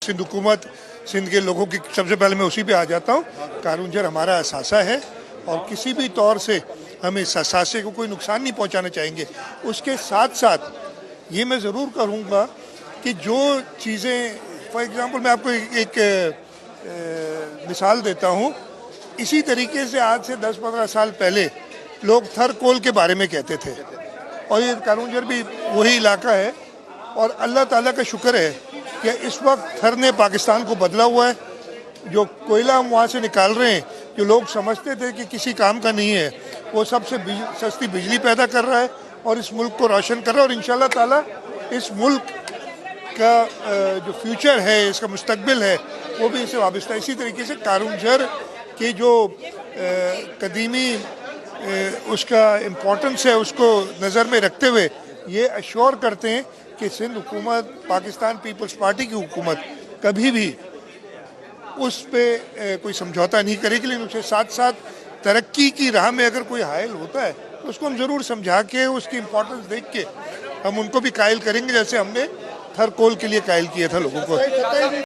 सिंध हुकूमत, सिंध के लोगों की सबसे पहले मैं उसी पे आ जाता हूँ। कारूंजर हमारा असासा है और किसी भी तौर से हम इस असासे को कोई नुकसान नहीं पहुँचाना चाहेंगे। उसके साथ साथ ये मैं ज़रूर करूँगा कि जो चीज़ें, फॉर एग्ज़ाम्पल मैं आपको एक मिसाल देता हूँ। इसी तरीके से आज से 10-15 साल पहले लोग थर कोल के बारे में कहते थे और ये कारूंजर भी वही इलाका है और अल्लाह ताला का शुक्र है कि इस वक्त थर ने पाकिस्तान को बदला हुआ है। जो कोयला हम वहाँ से निकाल रहे हैं, जो लोग समझते थे कि किसी काम का नहीं है, वो सबसे सस्ती बिजली पैदा कर रहा है और इस मुल्क को रोशन कर रहा है। और इंशाल्लाह ताला इस मुल्क का जो फ्यूचर है, इसका मुस्तकबिल है, वो भी इससे वाबस्ता है। इसी तरीके से कारूंजर की जो कदीमी उसका इम्पोर्टेंस है, उसको नज़र में रखते हुए ये अश्योर करते हैं कि सिंध हुकूमत, पाकिस्तान पीपल्स पार्टी की हुकूमत कभी भी उस पे कोई समझौता नहीं करेगी। लेकिन उसके साथ साथ तरक्की की राह में अगर कोई हायल होता है तो उसको हम ज़रूर समझा के, उसकी इम्पोर्टेंस देख के हम उनको भी कायल करेंगे, जैसे हमने थर कोल के लिए कायल किया था लोगों को।